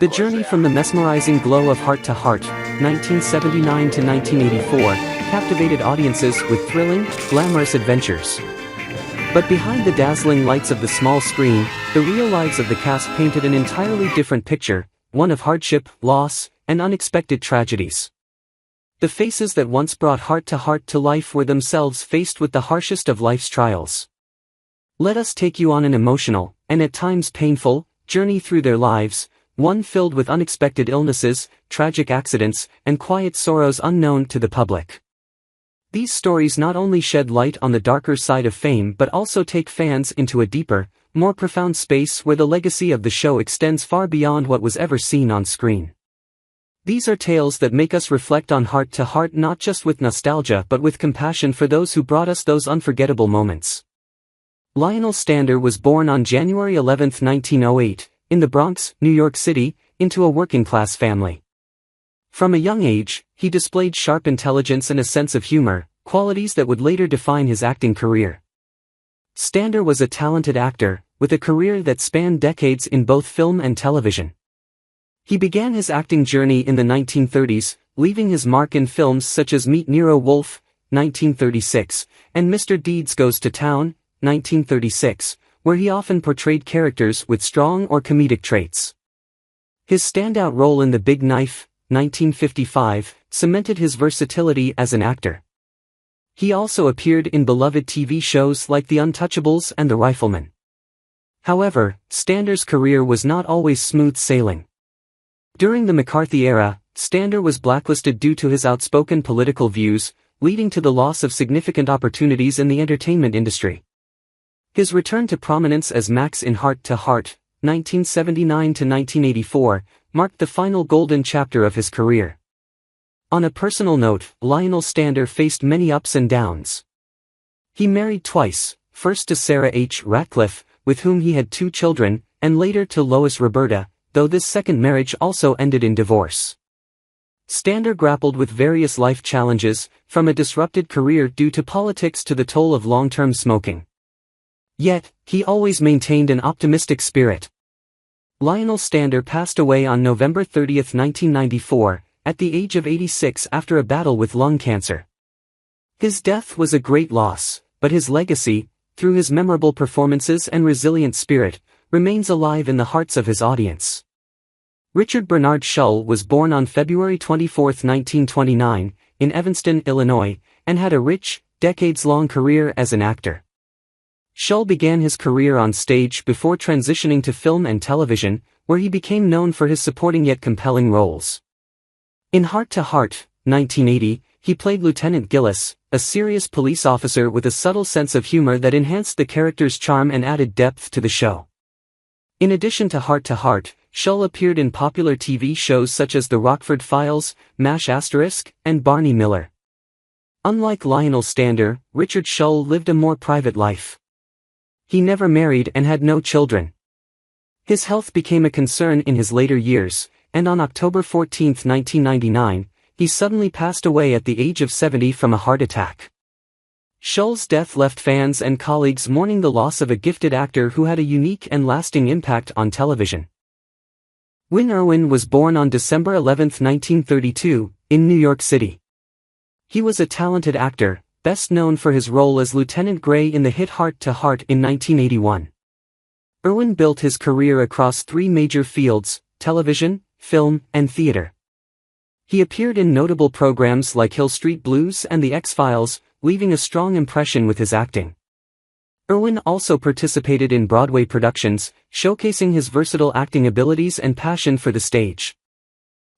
The journey from the mesmerizing glow of Hart to Hart, 1979 to 1984, captivated audiences with thrilling, glamorous adventures. But behind the dazzling lights of the small screen, the real lives of the cast painted an entirely different picture, one of hardship, loss, and unexpected tragedies. The faces that once brought Hart to life were themselves faced with the harshest of life's trials. Let us take you on an emotional, and at times painful, journey through their lives, one filled with unexpected illnesses, tragic accidents, and quiet sorrows unknown to the public. These stories not only shed light on the darker side of fame but also take fans into a deeper, more profound space where the legacy of the show extends far beyond what was ever seen on screen. These are tales that make us reflect on Hart to Hart not just with nostalgia but with compassion for those who brought us those unforgettable moments. Lionel Stander was born on January 11, 1908, in the Bronx, New York City, into a working-class family. From a young age, he displayed sharp intelligence and a sense of humor, qualities that would later define his acting career. Stander was a talented actor, with a career that spanned decades in both film and television. He began his acting journey in the 1930s, leaving his mark in films such as Meet Nero Wolfe, 1936, and Mr. Deeds Goes to Town, 1936, where he often portrayed characters with strong or comedic traits. His standout role in The Big Knife, 1955, cemented his versatility as an actor. He also appeared in beloved TV shows like The Untouchables and The Rifleman. However, Stander's career was not always smooth sailing. During the McCarthy era, Stander was blacklisted due to his outspoken political views, leading to the loss of significant opportunities in the entertainment industry. His return to prominence as Max in Hart to Hart, 1979 to 1984, marked the final golden chapter of his career. On a personal note, Lionel Stander faced many ups and downs. He married twice, first to Sarah H. Ratcliffe, with whom he had 2 children, and later to Lois Roberta, though this second marriage also ended in divorce. Stander grappled with various life challenges, from a disrupted career due to politics to the toll of long-term smoking. Yet, he always maintained an optimistic spirit. Lionel Stander passed away on November 30, 1994, at the age of 86 after a battle with lung cancer. His death was a great loss, but his legacy, through his memorable performances and resilient spirit, remains alive in the hearts of his audience. Richard Bernard Shull was born on February 24, 1929, in Evanston, Illinois, and had a rich, decades-long career as an actor. Shull began his career on stage before transitioning to film and television, where he became known for his supporting yet compelling roles. In Hart to Hart, 1980, he played Lieutenant Gillis, a serious police officer with a subtle sense of humor that enhanced the character's charm and added depth to the show. In addition to Hart, Shull appeared in popular TV shows such as The Rockford Files, MASH*, and Barney Miller. Unlike Lionel Stander, Richard Shull lived a more private life. He never married and had no children. His health became a concern in his later years, and on October 14, 1999, he suddenly passed away at the age of 70 from a heart attack. Shull's death left fans and colleagues mourning the loss of a gifted actor who had a unique and lasting impact on television. Wynn Irwin was born on December 11, 1932, in New York City. He was a talented actor, best known for his role as Lieutenant Gray in the hit Hart to Hart in 1981. Irwin built his career across 3 major fields: television, film, and theater. He appeared in notable programs like Hill Street Blues and The X-Files, leaving a strong impression with his acting. Irwin also participated in Broadway productions, showcasing his versatile acting abilities and passion for the stage.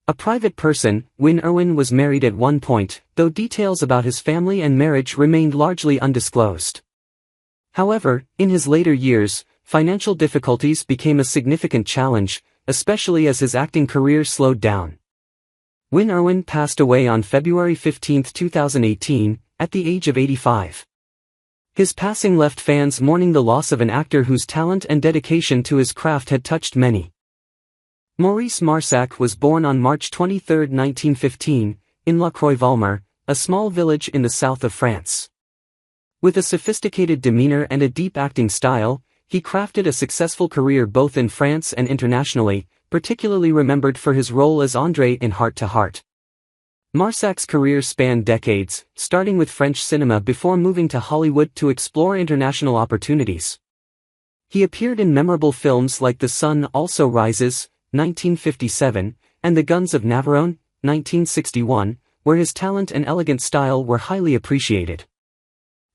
A private person, Wynn Irwin was married at one point, though details about his family and marriage remained largely undisclosed. However, in his later years, financial difficulties became a significant challenge, especially as his acting career slowed down. Wynn Irwin passed away on February 15, 2018, at the age of 85. His passing left fans mourning the loss of an actor whose talent and dedication to his craft had touched many. Maurice Marsac was born on March 23, 1915, in La Croix-Valmer, a small village in the south of France. With a sophisticated demeanor and a deep acting style, he crafted a successful career both in France and internationally, particularly remembered for his role as André in Hart to Hart. Marsac's career spanned decades, starting with French cinema before moving to Hollywood to explore international opportunities. He appeared in memorable films like The Sun Also Rises, 1957, and The Guns of Navarone, 1961, where his talent and elegant style were highly appreciated.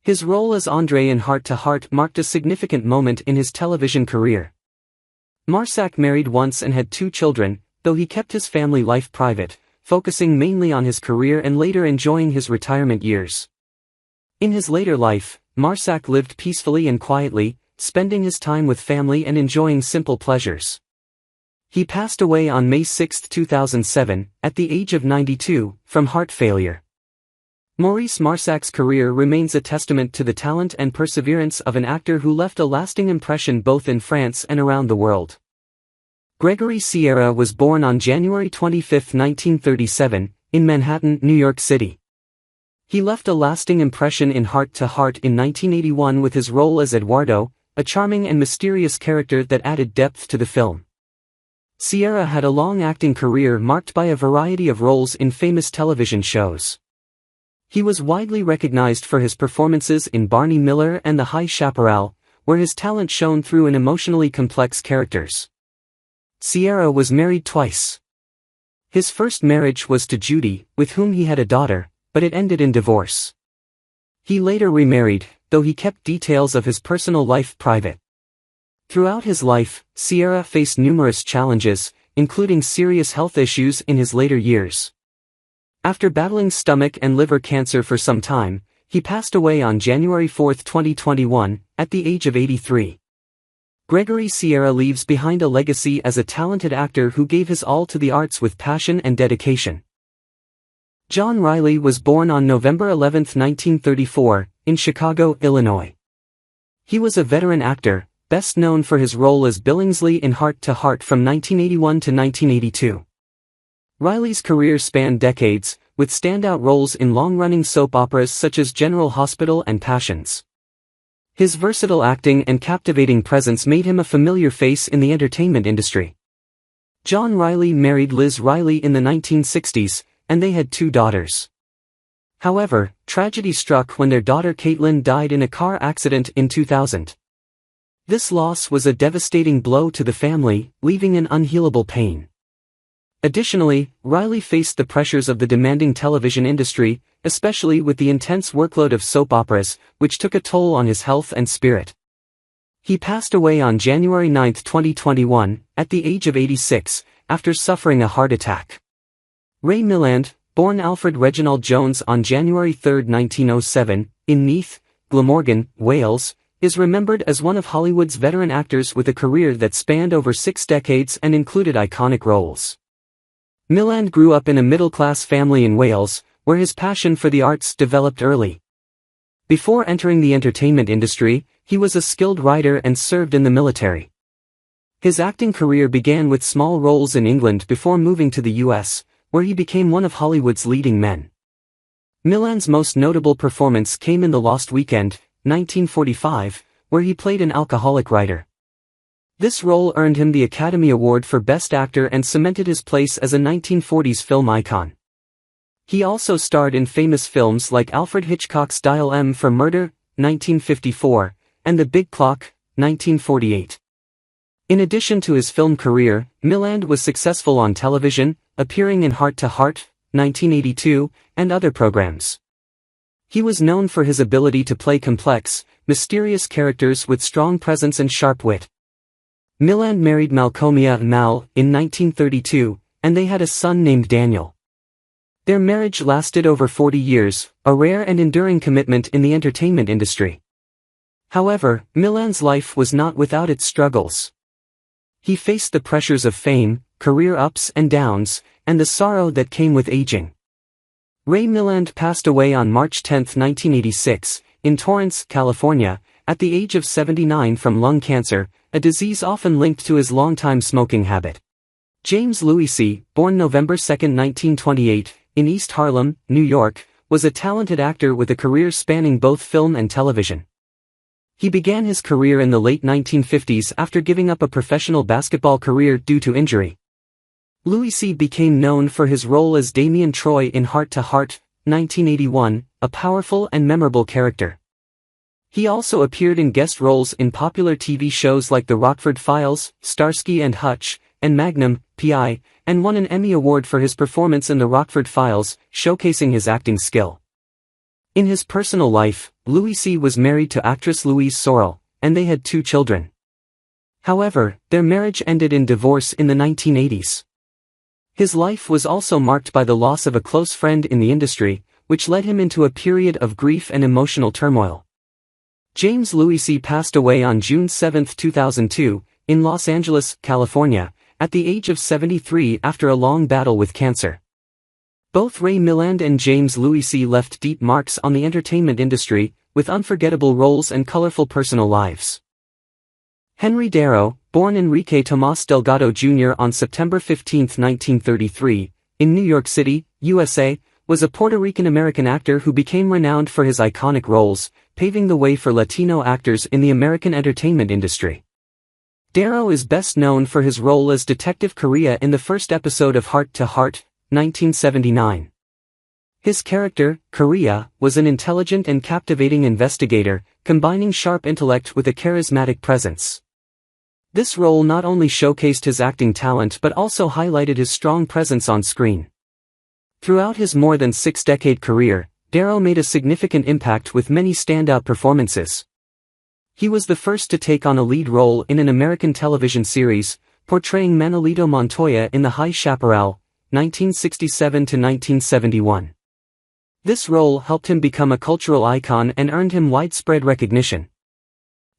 His role as André in Hart to Hart marked a significant moment in his television career. Marsac married once and had 2 children, though he kept his family life private, focusing mainly on his career and later enjoying his retirement years. In his later life, Marsac lived peacefully and quietly, spending his time with family and enjoying simple pleasures. He passed away on May 6, 2007, at the age of 92, from heart failure. Maurice Marsac's career remains a testament to the talent and perseverance of an actor who left a lasting impression both in France and around the world. Gregory Sierra was born on January 25, 1937, in Manhattan, New York City. He left a lasting impression in Hart to Hart in 1981 with his role as Eduardo, a charming and mysterious character that added depth to the film. Sierra had a long acting career marked by a variety of roles in famous television shows. He was widely recognized for his performances in Barney Miller and The High Chaparral, where his talent shone through in emotionally complex characters. Sierra was married twice. His first marriage was to Judy, with whom he had a daughter, but it ended in divorce. He later remarried, though he kept details of his personal life private. Throughout his life, Sierra faced numerous challenges, including serious health issues in his later years. After battling stomach and liver cancer for some time, he passed away on January 4, 2021, at the age of 83. Gregory Sierra leaves behind a legacy as a talented actor who gave his all to the arts with passion and dedication. John Reilly was born on November 11, 1934, in Chicago, Illinois. He was a veteran actor, best known for his role as Billingsley in Hart to Hart from 1981 to 1982. Reilly's career spanned decades, with standout roles in long-running soap operas such as General Hospital and Passions. His versatile acting and captivating presence made him a familiar face in the entertainment industry. John Reilly married Liz Reilly in the 1960s, and they had 2 daughters. However, tragedy struck when their daughter Caitlin died in a car accident in 2000. This loss was a devastating blow to the family, leaving an unhealable pain. Additionally, Reilly faced the pressures of the demanding television industry, especially with the intense workload of soap operas, which took a toll on his health and spirit. He passed away on January 9, 2021, at the age of 86, after suffering a heart attack. Ray Milland, born Alfred Reginald Jones on January 3, 1907, in Neath, Glamorgan, Wales, is remembered as one of Hollywood's veteran actors with a career that spanned over 6 decades and included iconic roles. Milland grew up in a middle-class family in Wales, where his passion for the arts developed early. Before entering the entertainment industry, he was a skilled writer and served in the military. His acting career began with small roles in England before moving to the US, where he became one of Hollywood's leading men. Milland's most notable performance came in The Lost Weekend, 1945, where he played an alcoholic writer. This role earned him the Academy Award for Best Actor and cemented his place as a 1940s film icon. He also starred in famous films like Alfred Hitchcock's Dial M for Murder, 1954, and The Big Clock, 1948. In addition to his film career, Milland was successful on television, appearing in Hart to Hart, 1982, and other programs. He was known for his ability to play complex, mysterious characters with strong presence and sharp wit. Milland married Malcolmia Mal in 1932, and they had a son named Daniel. Their marriage lasted over 40 years, a rare and enduring commitment in the entertainment industry. However, Milland's life was not without its struggles. He faced the pressures of fame, career ups and downs, and the sorrow that came with aging. Ray Milland passed away on March 10, 1986, in Torrance, California, at the age of 79 from lung cancer, a disease often linked to his longtime smoking habit. James Louis, born November 2, 1928, in East Harlem, New York, was a talented actor with a career spanning both film and television. He began his career in the late 1950s after giving up a professional basketball career due to injury. Louis C. became known for his role as Damien Troy in Hart to Hart, 1981, a powerful and memorable character. He also appeared in guest roles in popular TV shows like The Rockford Files, Starsky and Hutch, and Magnum, P.I., and won an Emmy Award for his performance in The Rockford Files, showcasing his acting skill. In his personal life, Louis C. was married to actress Louise Sorel, and they had 2 children. However, their marriage ended in divorce in the 1980s. His life was also marked by the loss of a close friend in the industry, which led him into a period of grief and emotional turmoil. James Louis C. passed away on June 7, 2002, in Los Angeles, California, at the age of 73 after a long battle with cancer. Both Ray Milland and James Louis C. left deep marks on the entertainment industry, with unforgettable roles and colorful personal lives. Henry Darrow, born Enrique Tomas Delgado Jr. on September 15, 1933, in New York City, USA, was a Puerto Rican-American actor who became renowned for his iconic roles, paving the way for Latino actors in the American entertainment industry. Darrow is best known for his role as Detective Correa in the first episode of Hart to Hart, 1979. His character, Correa, was an intelligent and captivating investigator, combining sharp intellect with a charismatic presence. This role not only showcased his acting talent but also highlighted his strong presence on screen. Throughout his more than 6-decade career, Darrow made a significant impact with many standout performances. He was the first to take on a lead role in an American television series, portraying Manolito Montoya in The High Chaparral, 1967–1971. This role helped him become a cultural icon and earned him widespread recognition.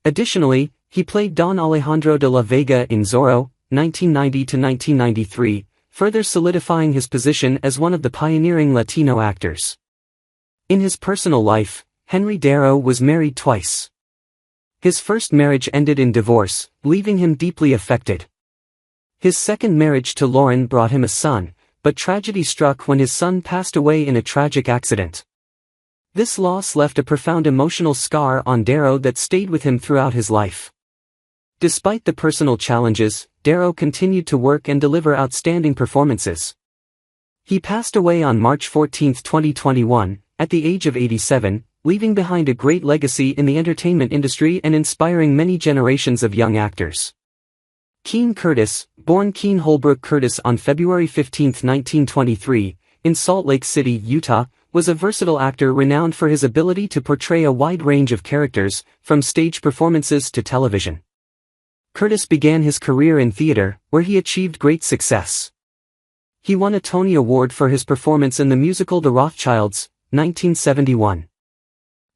Additionally, he played Don Alejandro de la Vega in Zorro, 1990–1993, further solidifying his position as one of the pioneering Latino actors. In his personal life, Henry Darrow was married twice. His first marriage ended in divorce, leaving him deeply affected. His second marriage to Lauren brought him a son, but tragedy struck when his son passed away in a tragic accident. This loss left a profound emotional scar on Darrow that stayed with him throughout his life. Despite the personal challenges, Darrow continued to work and deliver outstanding performances. He passed away on March 14, 2021, at the age of 87, leaving behind a great legacy in the entertainment industry and inspiring many generations of young actors. Keene Curtis, born Keene Holbrook Curtis on February 15, 1923, in Salt Lake City, Utah, was a versatile actor renowned for his ability to portray a wide range of characters, from stage performances to television. Curtis began his career in theater, where he achieved great success. He won a Tony Award for his performance in the musical The Rothschilds, 1971.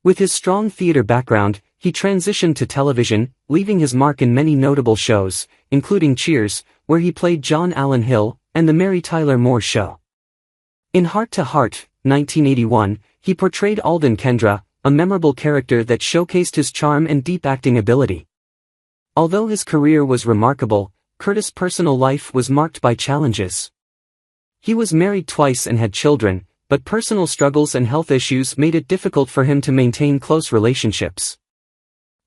With his strong theater background, he transitioned to television, leaving his mark in many notable shows, including Cheers, where he played John Allen Hill, and The Mary Tyler Moore Show. In Hart to Hart, 1981, he portrayed Alden Kendra, a memorable character that showcased his charm and deep acting ability. Although his career was remarkable, Curtis' personal life was marked by challenges. He was married twice and had children, but personal struggles and health issues made it difficult for him to maintain close relationships.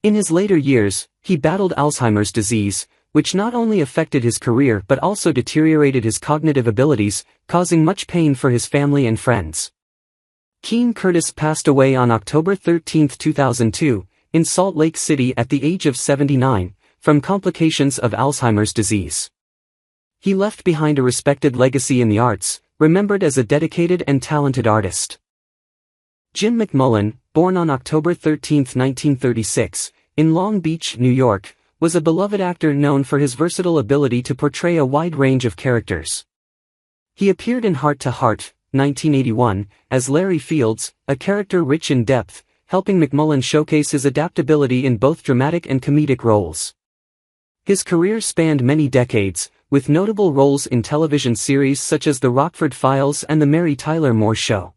In his later years, he battled Alzheimer's disease, which not only affected his career but also deteriorated his cognitive abilities, causing much pain for his family and friends. Keene Curtis passed away on October 13, 2002, in Salt Lake City at the age of 79, from complications of Alzheimer's disease. He left behind a respected legacy in the arts, remembered as a dedicated and talented artist. Jim McMullen, born on October 13, 1936, in Long Beach, New York, was a beloved actor known for his versatile ability to portray a wide range of characters. He appeared in Hart to Hart, 1981, as Larry Fields, a character rich in depth, helping McMullen showcase his adaptability in both dramatic and comedic roles. His career spanned many decades, with notable roles in television series such as The Rockford Files and The Mary Tyler Moore Show.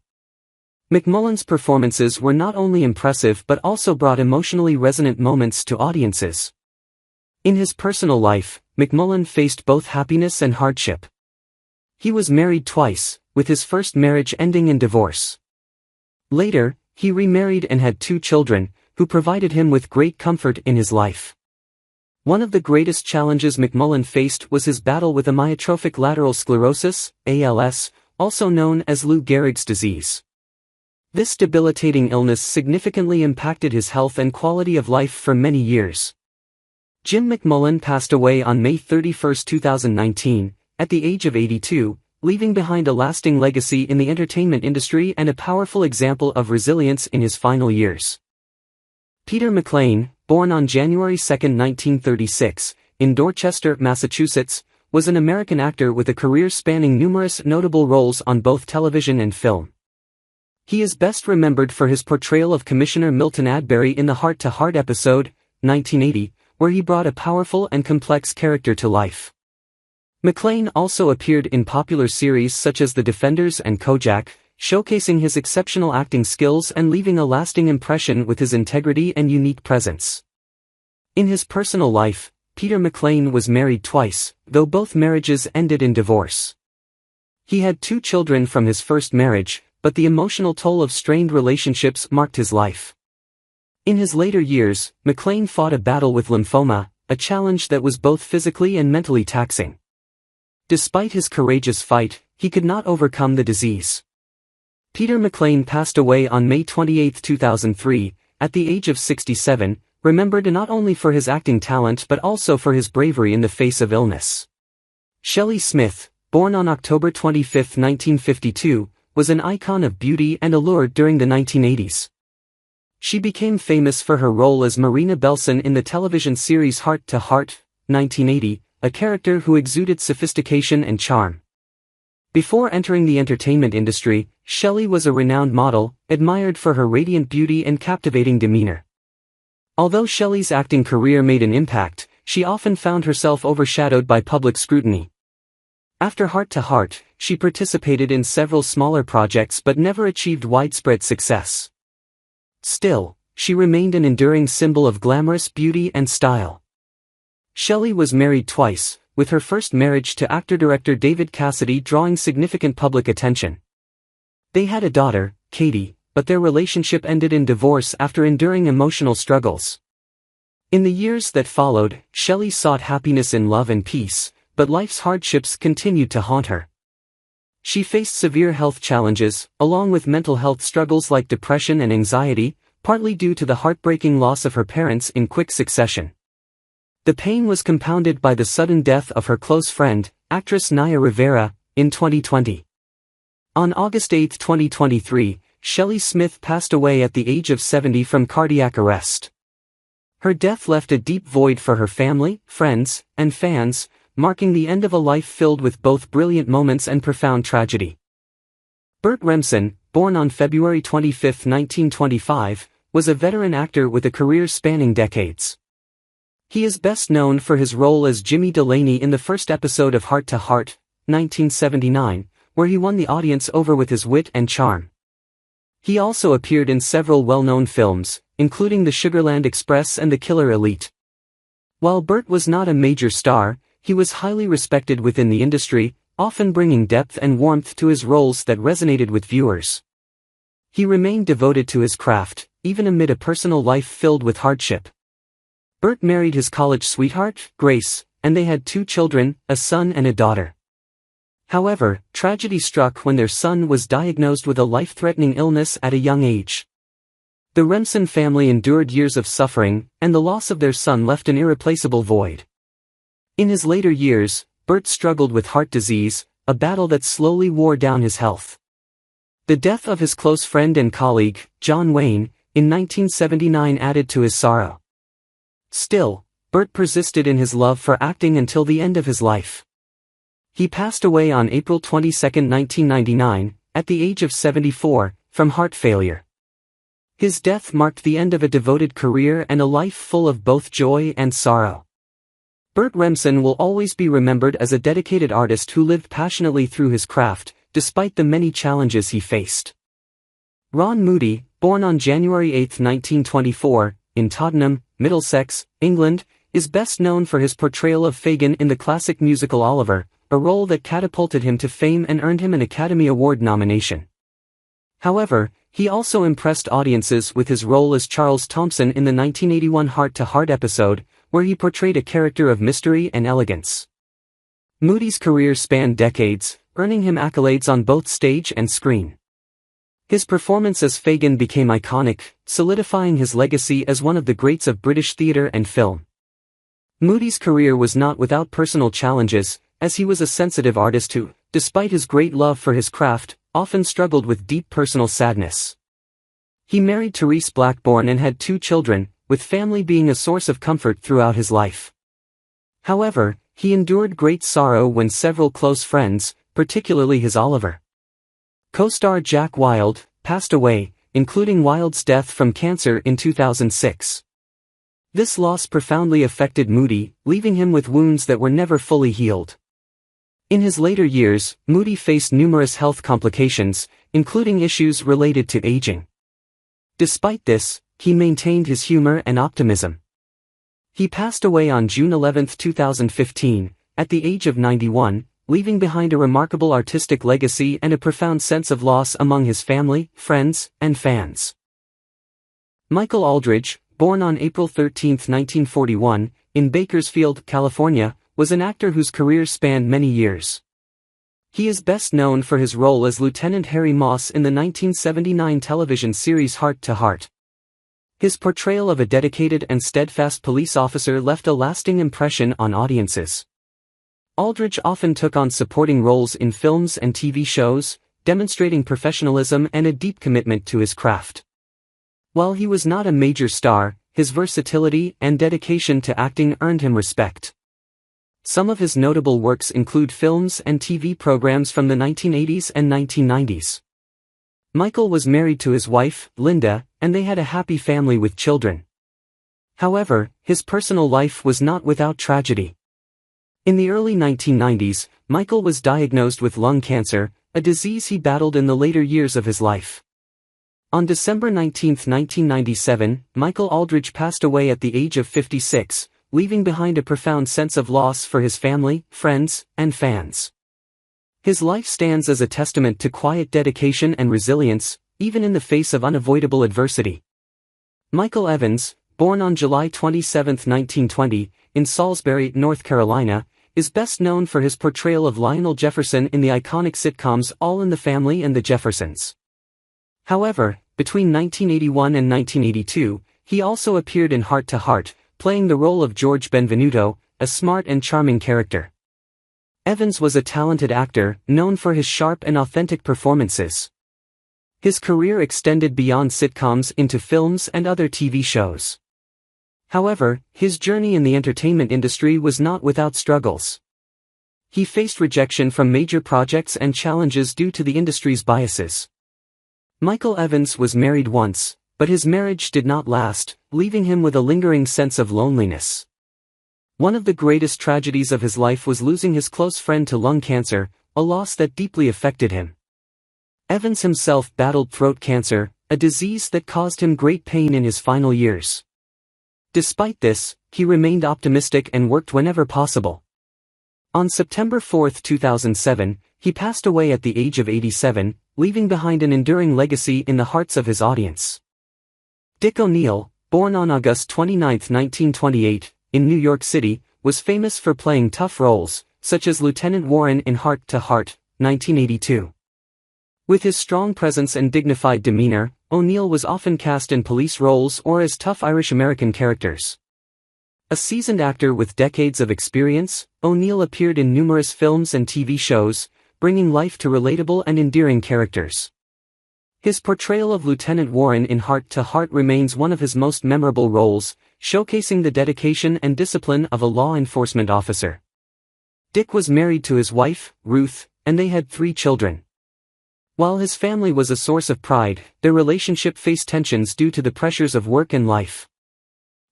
McMullen's performances were not only impressive but also brought emotionally resonant moments to audiences. In his personal life, McMullen faced both happiness and hardship. He was married twice, with his first marriage ending in divorce. Later, he remarried and had 2 children, who provided him with great comfort in his life. One of the greatest challenges McMullen faced was his battle with amyotrophic lateral sclerosis, ALS, also known as Lou Gehrig's disease. This debilitating illness significantly impacted his health and quality of life for many years. Jim McMullen passed away on May 31, 2019, at the age of 82, leaving behind a lasting legacy in the entertainment industry and a powerful example of resilience in his final years. Peter McLean, born on January 2, 1936, in Dorchester, Massachusetts, was an American actor with a career spanning numerous notable roles on both television and film. He is best remembered for his portrayal of Commissioner Milton Adberry in the Hart to Hart episode, 1980, where he brought a powerful and complex character to life. McLean also appeared in popular series such as The Defenders and Kojak, showcasing his exceptional acting skills and leaving a lasting impression with his integrity and unique presence. In his personal life, Peter McLean was married twice, though both marriages ended in divorce. He had 2 children from his first marriage, but the emotional toll of strained relationships marked his life. In his later years, McLean fought a battle with lymphoma, a challenge that was both physically and mentally taxing. Despite his courageous fight, he could not overcome the disease. Peter McLean passed away on May 28, 2003, at the age of 67, remembered not only for his acting talent but also for his bravery in the face of illness. Shelley Smith, born on October 25, 1952, was an icon of beauty and allure during the 1980s. She became famous for her role as Marina Belson in the television series Hart to Hart, 1980, a character who exuded sophistication and charm. Before entering the entertainment industry, Shelley was a renowned model, admired for her radiant beauty and captivating demeanor. Although Shelley's acting career made an impact, she often found herself overshadowed by public scrutiny. After Hart to Hart, she participated in several smaller projects but never achieved widespread success. Still, she remained an enduring symbol of glamorous beauty and style. Shelley was married twice, with her first marriage to actor-director David Cassidy drawing significant public attention. They had a daughter, Katie, but their relationship ended in divorce after enduring emotional struggles. In the years that followed, Shelley sought happiness in love and peace, but life's hardships continued to haunt her. She faced severe health challenges, along with mental health struggles like depression and anxiety, partly due to the heartbreaking loss of her parents in quick succession. The pain was compounded by the sudden death of her close friend, actress Naya Rivera, in 2020. On August 8, 2023, Shelley Smith passed away at the age of 70 from cardiac arrest. Her death left a deep void for her family, friends, and fans, marking the end of a life filled with both brilliant moments and profound tragedy. Burt Remsen, born on February 25, 1925, was a veteran actor with a career spanning decades. He is best known for his role as Jimmy Delaney in the first episode of Hart to Hart, 1979, where he won the audience over with his wit and charm. He also appeared in several well-known films, including The Sugarland Express and The Killer Elite. While Burt was not a major star, he was highly respected within the industry, often bringing depth and warmth to his roles that resonated with viewers. He remained devoted to his craft, even amid a personal life filled with hardship. Burt married his college sweetheart, Grace, and they had 2 children, a son and a daughter. However, tragedy struck when their son was diagnosed with a life-threatening illness at a young age. The Remsen family endured years of suffering, and the loss of their son left an irreplaceable void. In his later years, Burt struggled with heart disease, a battle that slowly wore down his health. The death of his close friend and colleague, John Wayne, in 1979 added to his sorrow. Still, Burt persisted in his love for acting until the end of his life. He passed away on April 22, 1999, at the age of 74, from heart failure. His death marked the end of a devoted career and a life full of both joy and sorrow. Burt Remsen will always be remembered as a dedicated artist who lived passionately through his craft, despite the many challenges he faced. Ron Moody, born on January 8, 1924, in Tottenham, Middlesex, England, is best known for his portrayal of Fagin in the classic musical Oliver, a role that catapulted him to fame and earned him an Academy Award nomination. However, he also impressed audiences with his role as Charles Thompson in the 1981 Hart to Hart episode, where he portrayed a character of mystery and elegance. Moody's career spanned decades, earning him accolades on both stage and screen. His performance as Fagin became iconic, solidifying his legacy as one of the greats of British theatre and film. Moody's career was not without personal challenges, as he was a sensitive artist who, despite his great love for his craft, often struggled with deep personal sadness. He married Therese Blackburn and had 2 children, with family being a source of comfort throughout his life. However, he endured great sorrow when several close friends, particularly his Oliver co-star Jack Wilde, passed away, including Wilde's death from cancer in 2006. This loss profoundly affected Moody, leaving him with wounds that were never fully healed. In his later years, Moody faced numerous health complications, including issues related to aging. Despite this, he maintained his humor and optimism. He passed away on June 11, 2015, at the age of 91, leaving behind a remarkable artistic legacy and a profound sense of loss among his family, friends, and fans. Michael Aldridge, born on April 13, 1941, in Bakersfield, California, was an actor whose career spanned many years. He is best known for his role as Lieutenant Harry Moss in the 1979 television series Hart to Hart. His portrayal of a dedicated and steadfast police officer left a lasting impression on audiences. Aldridge often took on supporting roles in films and TV shows, demonstrating professionalism and a deep commitment to his craft. While he was not a major star, his versatility and dedication to acting earned him respect. Some of his notable works include films and TV programs from the 1980s and 1990s. Michael was married to his wife, Linda, and they had a happy family with children. However, his personal life was not without tragedy. In the early 1990s, Michael was diagnosed with lung cancer, a disease he battled in the later years of his life. On December 19, 1997, Michael Aldridge passed away at the age of 56, leaving behind a profound sense of loss for his family, friends, and fans. His life stands as a testament to quiet dedication and resilience, even in the face of unavoidable adversity. Michael Evans, born on July 27, 1920, in Salisbury, North Carolina, is best known for his portrayal of Lionel Jefferson in the iconic sitcoms All in the Family and The Jeffersons. However, between 1981 and 1982, he also appeared in Hart to Hart, playing the role of George Benvenuto, a smart and charming character. Evans was a talented actor, known for his sharp and authentic performances. His career extended beyond sitcoms into films and other TV shows. However, his journey in the entertainment industry was not without struggles. He faced rejection from major projects and challenges due to the industry's biases. Michael Evans was married once, but his marriage did not last, leaving him with a lingering sense of loneliness. One of the greatest tragedies of his life was losing his close friend to lung cancer, a loss that deeply affected him. Evans himself battled throat cancer, a disease that caused him great pain in his final years. Despite this, he remained optimistic and worked whenever possible. On September 4, 2007, he passed away at the age of 87, leaving behind an enduring legacy in the hearts of his audience. Dick O'Neill, born on August 29, 1928, in New York City, was famous for playing tough roles, such as Lieutenant Warren in Hart to Hart, 1982. With his strong presence and dignified demeanor, O'Neill was often cast in police roles or as tough Irish-American characters. A seasoned actor with decades of experience, O'Neill appeared in numerous films and TV shows, bringing life to relatable and endearing characters. His portrayal of Lieutenant Warren in Hart to Hart remains one of his most memorable roles, showcasing the dedication and discipline of a law enforcement officer. Dick was married to his wife, Ruth, and they had 3 children. While his family was a source of pride, their relationship faced tensions due to the pressures of work and life.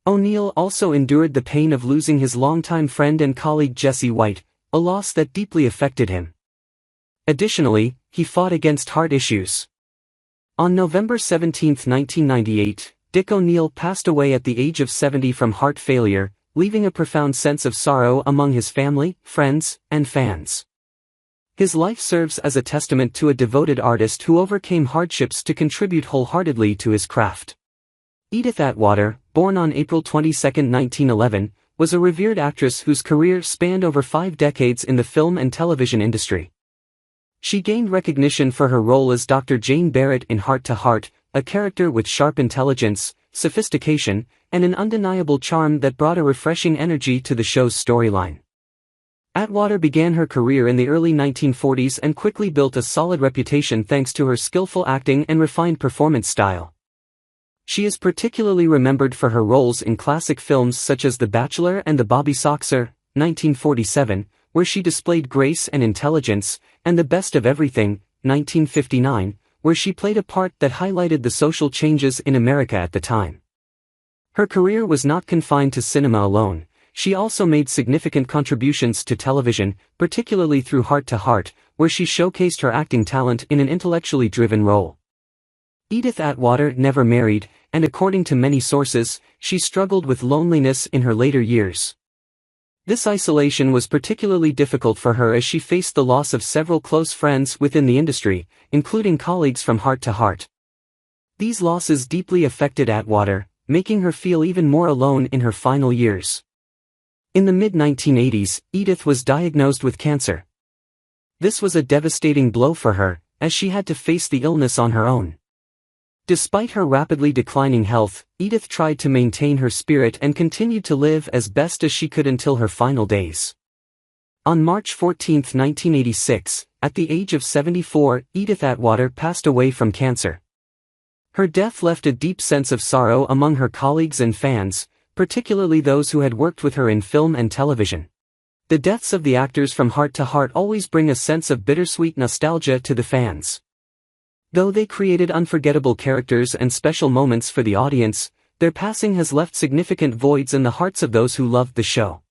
O'Neill also endured the pain of losing his longtime friend and colleague Jesse White, a loss that deeply affected him. Additionally, he fought against heart issues. On November 17, 1998, Dick O'Neill passed away at the age of 70 from heart failure, leaving a profound sense of sorrow among his family, friends, and fans. His life serves as a testament to a devoted artist who overcame hardships to contribute wholeheartedly to his craft. Edith Atwater, born on April 22, 1911, was a revered actress whose career spanned over 5 decades in the film and television industry. She gained recognition for her role as Dr. Jane Barrett in Hart to Hart, a character with sharp intelligence, sophistication, and an undeniable charm that brought a refreshing energy to the show's storyline. Atwater began her career in the early 1940s and quickly built a solid reputation thanks to her skillful acting and refined performance style. She is particularly remembered for her roles in classic films such as The Bachelor and The Bobby Soxer, 1947, where she displayed grace and intelligence, and The Best of Everything, 1959, where she played a part that highlighted the social changes in America at the time. Her career was not confined to cinema alone. She also made significant contributions to television, particularly through Hart to Hart, where she showcased her acting talent in an intellectually driven role. Edith Atwater never married, and according to many sources, she struggled with loneliness in her later years. This isolation was particularly difficult for her as she faced the loss of several close friends within the industry, including colleagues from Hart to Hart. These losses deeply affected Atwater, making her feel even more alone in her final years. In the mid-1980s, Edith was diagnosed with cancer. This was a devastating blow for her, as she had to face the illness on her own. Despite her rapidly declining health, Edith tried to maintain her spirit and continued to live as best as she could until her final days. On March 14, 1986, at the age of 74, Edith Atwater passed away from cancer. Her death left a deep sense of sorrow among her colleagues and fans, particularly those who had worked with her in film and television. The deaths of the actors from Hart to Hart always bring a sense of bittersweet nostalgia to the fans. Though they created unforgettable characters and special moments for the audience, their passing has left significant voids in the hearts of those who loved the show.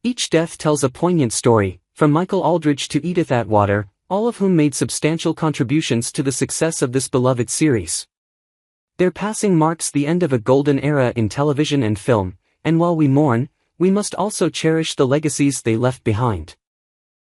Each death tells a poignant story, from Michael Aldridge to Edith Atwater, all of whom made substantial contributions to the success of this beloved series. Their passing marks the end of a golden era in television and film, and while we mourn, we must also cherish the legacies they left behind.